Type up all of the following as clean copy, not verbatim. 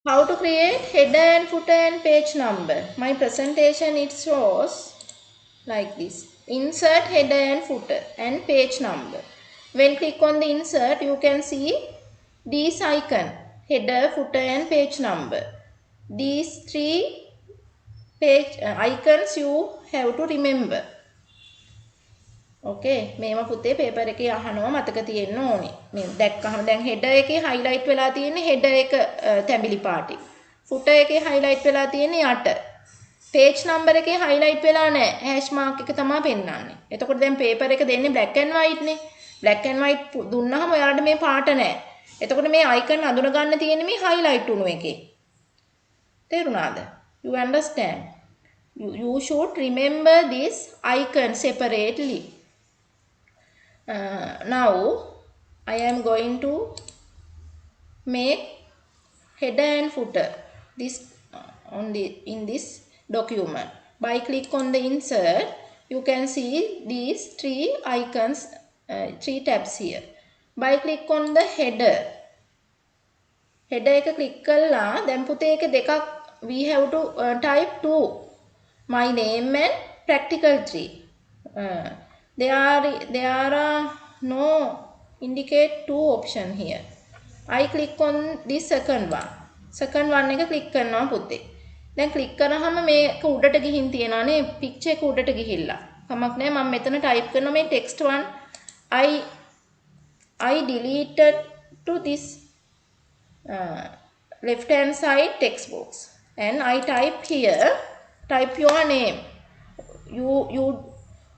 How to create header and footer and page number. My presentation it shows like this. Insert header and footer and page number. When click on the insert, you can see these icon, header, footer and page number. These three page icons you have to remember. ඕකේ මේව පුතේ paper එකේ අහනවා මතක තියෙන්න ඕනේ. මේ දැක්කහම දැන් හෙඩර් එකේ highlight වෙලා තියෙන්නේ හෙඩර් එක තැඹිලි පාටින්. footer එකේ highlight වෙලා තියෙන්නේ යට. page number එකේ highlight වෙලා නැහැ. hash mark එක තමයි පෙන්වන්නේ. එතකොට දැන් පේපර් එක දෙන්නේ black and white නේ. black and white දුන්නාම ඔයාලට මේ පාට නැහැ. එතකොට මේ icon අඳුන ගන්න තියෙන්නේ මේ highlight වුණු එකේ. තේරුණාද? You understand? You should remember this icon separately. Now I am going to make header and footer this in this document. By click on the insert, you can see these three icons, three tabs here. By click on the header එක click කළා දැන් පුතේ එක දෙකක් we have to type two, my name and practical 3. There are no indicate two option here. I click on this second one. Second one එක click කරනවා පුතේ. දැන් click කරාම මේක උඩට ගිහින් තියනවානේ picture එක උඩට ගිහිල්ලා. කමක් නැහැ මම මෙතන type කරනවා මේ text one I deleted to this left hand side text box and I type here, type your name.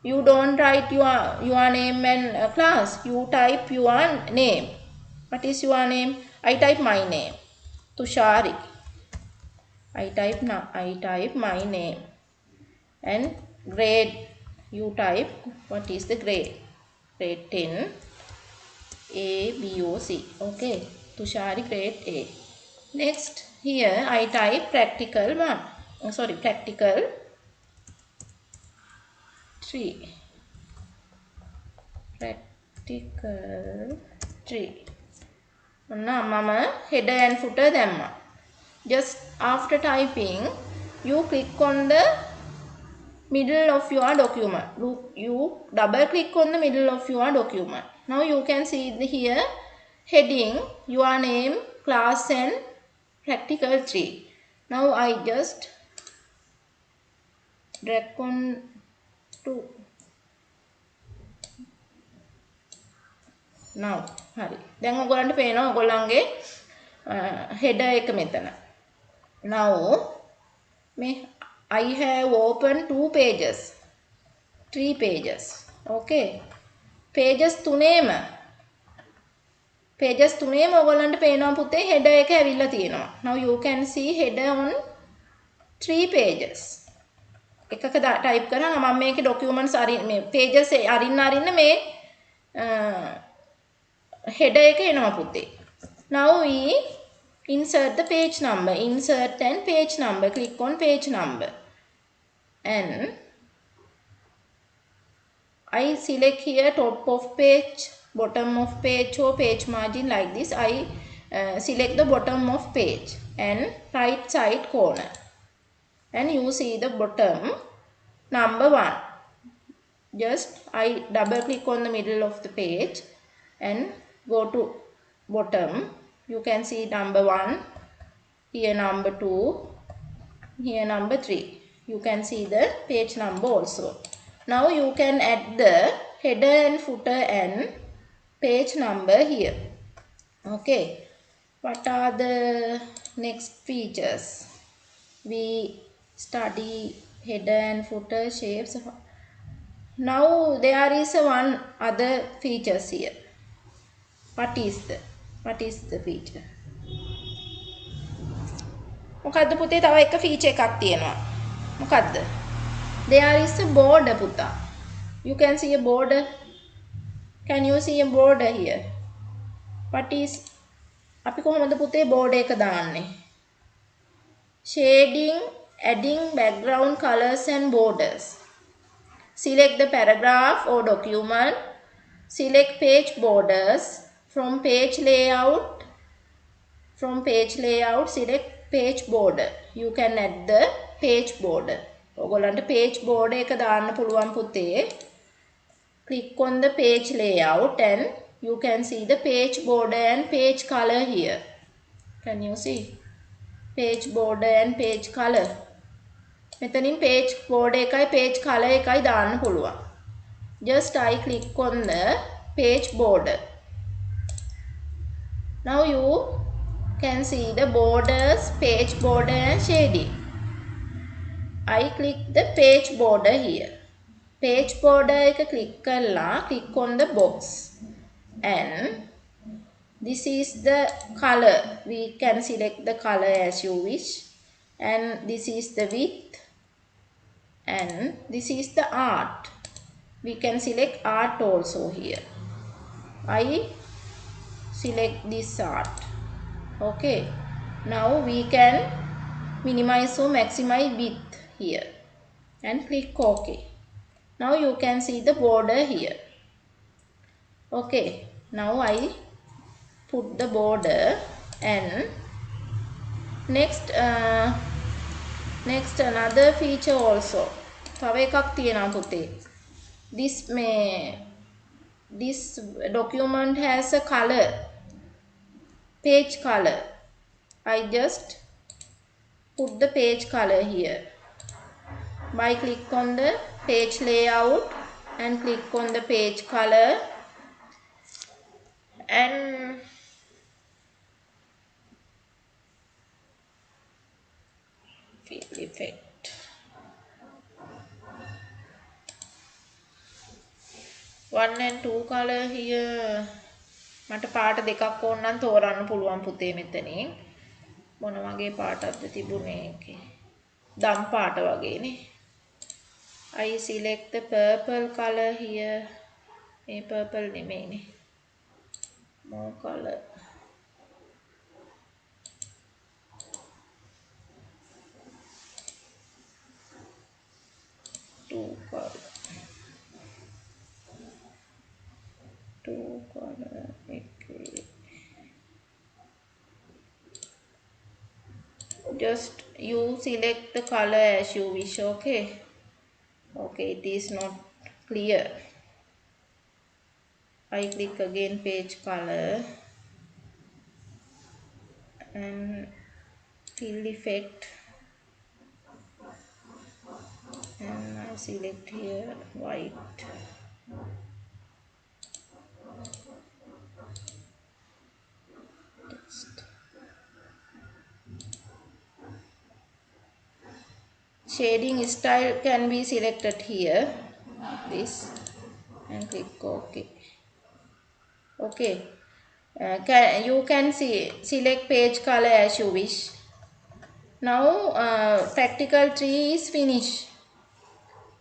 You don't write your name and class. You type your name. What is your name? I type my name. Tushari. I type my name. And grade. You type what is the grade? Grade 10. A B O C. Okay. Tushari grade A. Next here I type practical 1. Practical 3. Practical 3. Now mama header and footer දැම්මා. Just after typing you click on the middle of your document. You double click on the middle of your document. Now you can see here heading, your name, class and practical 3. Now I just drag on to now හරි දැන් ඔයගොල්ලන්ට පේනවා ඔයගොල්ලන්ගේ header එක මෙතන. Now I have opened 2 pages, 3 pages. Okay, pages තුනේම ඔයගොල්ලන්ට පේනවා පුතේ header එක ඇවිල්ලා තියෙනවා. Now you can see header on 3 pages. එකක type කරා මම මේකේ documents මේ pages අරින්න මේ header එක එනවා පුතේ. Now we insert the page number. Insert and page number. Click on page number. And I select here top of page, bottom of page or page margin like this. I select the bottom of page and right side corner. And you see the bottom number 1. Just I double click on the middle of the page and go to bottom. You can see number 1, here number 2, here number 3. You can see the page number also. Now you can add the header and footer and page number here. Okay, what are the next features? We study header and footer shapes. Now there is one other features here. What is the feature? මොකද්ද පුතේ තව එක feature එකක් තියෙනවා. මොකද්ද? There is a border පුතා. You can see a border. Can you see a border here? What is අපි කොහොමද පුතේ border එක දාන්නේ? Shading, adding background colors and borders. Select the paragraph or document. Select page borders. From page layout, select page border. You can add the page border. ඔයගොල්ලන්ට page border එක දාන්න පුළුවන් පුතේ. Click on the page layout and you can see the page border and page color here. Can you see? Page border and page color. මෙතනින් page border එකයි page color එකයි දාන්න පුළුවන්. Just I click on the page border. Now you can see the borders, page border and shading. I click the page border here. Page border එක click කරලා click on the box. And this is the color. We can select the color as you wish. And this is the width. And this is the art. We can select art also here. I select this art. Okay. Now we can minimize or maximize width here. And click OK. Now you can see the border here. Okay. Now I put the border and next another feature also. තව එකක් තියෙනවා පුතේ. This document has a color, page color. I just put the page color here. By click on the page layout and click on the page color and fill effect. One and two color here. මට පාට දෙකක් ඕන නම් තෝරන්න පුළුවන් පුතේ මෙතනින්. මොන වගේ පාටක්ද තිබුණේ ඒකේ? දම් පාට වගේනේ. I select the purple color here. මේ purple නෙමෙයිනේ. More color. Two color. Okay. Just you select the color as you wish. Okay. It is not clear. I click again page color and fill effect and I select here white. Shading style can be selected here, this, and click OK. You can select page color as you wish. Now practical 3 is finished.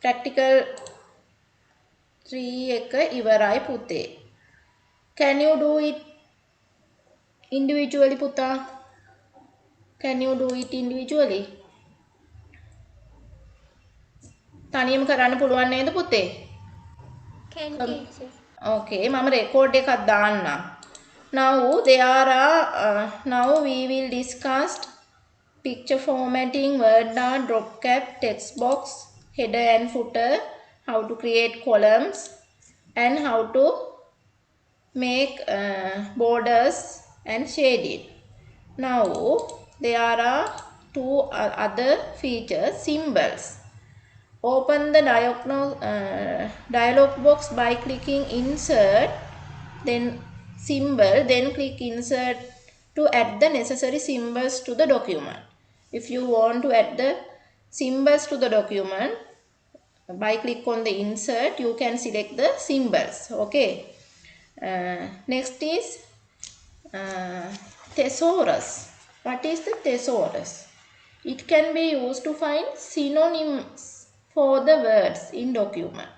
Practical 3 එක ඉවරයි පුතේ. Can you do it individually පුතා? Can you do it individually? තනියම කරන්න පුළුවන් නේද පුතේ? Can teacher. Okay, මම රෙකෝඩ් එකක් දාන්නම්. Now we will discuss picture formatting, word art, drop cap, text box, header and footer, how to create columns and how to make borders and shading. Now there are two other features, symbols. Open the dialog box by clicking insert, then symbol, then click insert to add the necessary symbols to the document. If you want to add the symbols to the document, by click on the insert, you can select the symbols. Okay. Next is thesaurus. What is the thesaurus? It can be used to find synonyms for the words in document.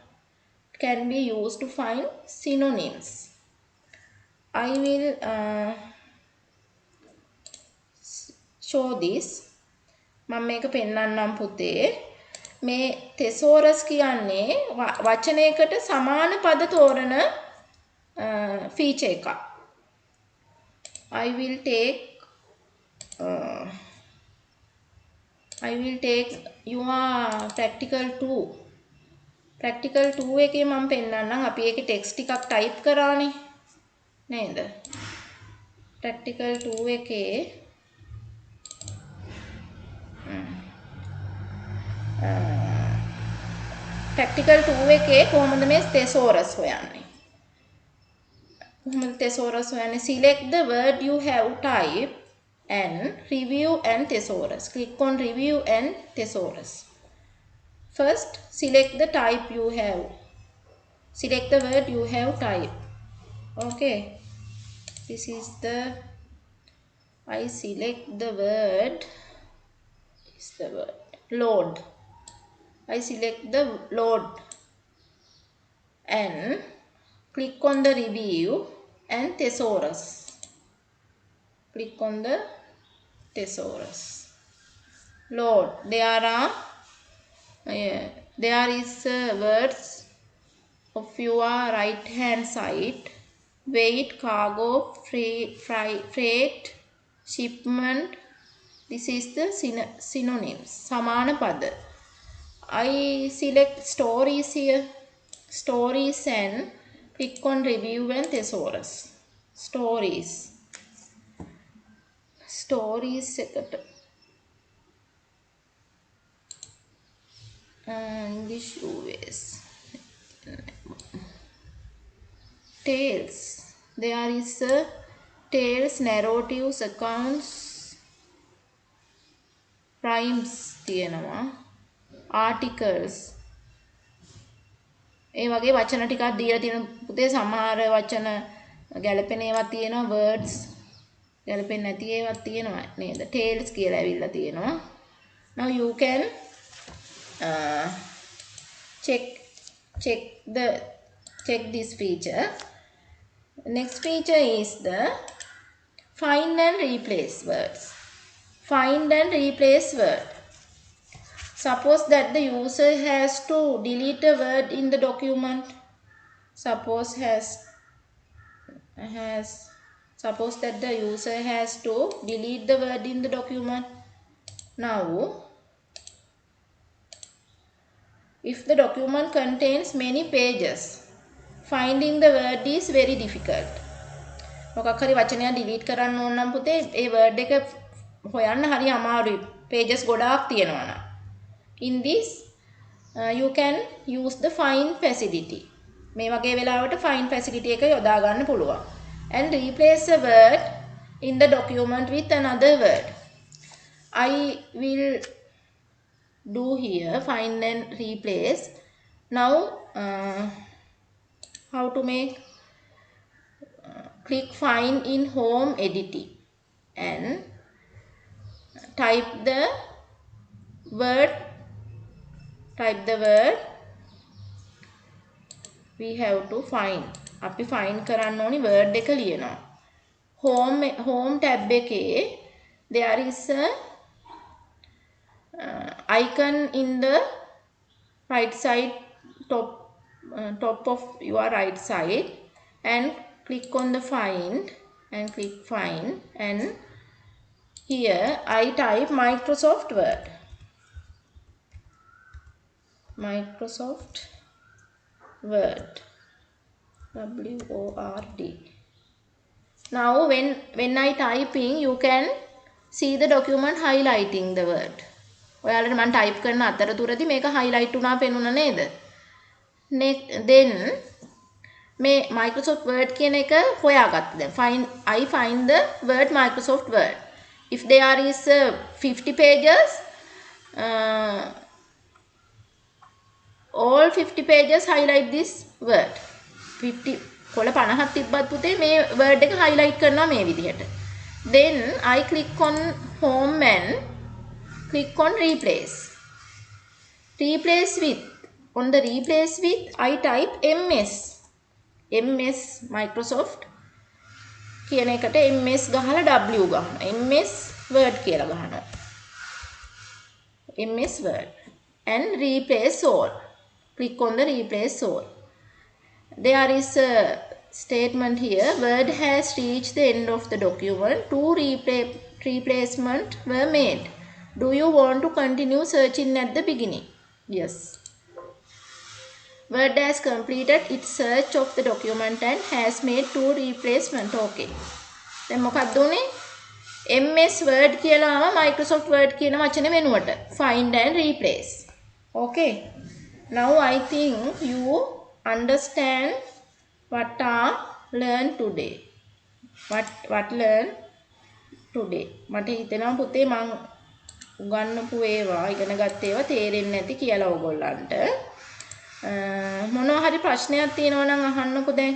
It can be used to find synonyms. I will show this. මම මේක පෙන්වන්නම් පුතේ. මේ thesaurus කියන්නේ වචනයකට සමාන පද තෝරන feature එකක්. I will take I will take your practical 2. practical 2 එකේ මම පෙන්නන්නම් අපි ඒකේ ටෙක්ස්ට් ටිකක් ටයිප් කරානේ නේද? practical 2 එකේ practical 2 එකේ කොහොමද මේ thesaurus හොයන්නේ? කොහොමද thesaurus හොයන්නේ? Select the word you have typed and review and thesaurus. Click on review and thesaurus. First, select the type you have. Select the word you have typed. Okay. This is the, I select the word, is the word, load. I select the load and click on the review and thesaurus. Click on the thesaurus. Load. There is words of your right hand side. Weight, cargo, freight, shipment. This is the synonyms. Samana pada. I select stories here. Stories and click on review and thesaurus. Stories. Stories එකට English US. Tales. There is tales, narratives, accounts, rhymes තියෙනවා. Articles. ඒ වගේ වචන ටිකක් දීලා තියෙන පුතේ සමහර වචන ගැලපෙන ඒවා තියෙනවා words ගැලපෙන්නේ නැති ඒවා තියෙනවා නේද? tales කියලා ඇවිල්ලා තියෙනවා. Now you can check this feature. Next feature is the find and replace words. Find and replace word. Suppose that the user has to delete a word in the document. Suppose that the user has to delete the word in the document. Now, if the document contains many pages, finding the word is very difficult. මොකක් හරි වචනයක් delete කරන්න ඕන නම් පුතේ ඒ word එක හොයන්න හරි අමාරුයි. pages ගොඩාක් තියෙනවා නම්. In this, you can use the find facility. මේ වගේ වෙලාවට find facility එක යොදා ගන්න පුළුවන්. And replace a word in the document with another word. I will do here find and replace. Now, how to make? Click find in home editing and type the word we have to find. අපි find කරන්න ඕනි word එක ලියනවා. home tab එකේ there is a icon in the right side top of your right side and click on the find and click find and here I type Microsoft Word. Microsoft Word. WORD. Now when I typing you can see the document highlighting the word. ඔයාලට මම type කරන අතරතුරදී මේක highlight වුණා පෙනුණා නේද? Then මේ Microsoft Word කියන එක හොයාගත්තා. දැන් I find the word Microsoft Word. If there is 50 pages, all 50 pages highlight this word. 50 කොළ 50ක් තිබ්බත් පුතේ මේ word එක highlight කරනවා මේ විදිහට. Then I click on home and click on replace. Replace with. On the replace with I type MS. MS Microsoft කියන එකට MS ගහලා W ගහනවා. MS Word කියලා ගහනවා. MS Word and replace all. Click on the replace all. There is a statement here. Word has reached the end of the document. 2 replacements were made. Do you want to continue searching at the beginning? Yes. Word has completed its search of the document and has made 2 replacement. Okay. දැන් මොකක්ද උනේ? MS Word කියලා ආව Microsoft Word කියන වචනේ වෙනුවට. Find and replace. Okay. Now I think you understand what are learned today. What learn today. මට හිතෙනවා පුතේ මං උගන්වපු ඒවා ඉගෙන ගත්ත ඒවා තේරෙන්නේ නැති කියලා ඕගොල්ලන්ට. මොනවා හරි ප්‍රශ්නයක් තියෙනවා නම් අහන්නකෝ දැන්.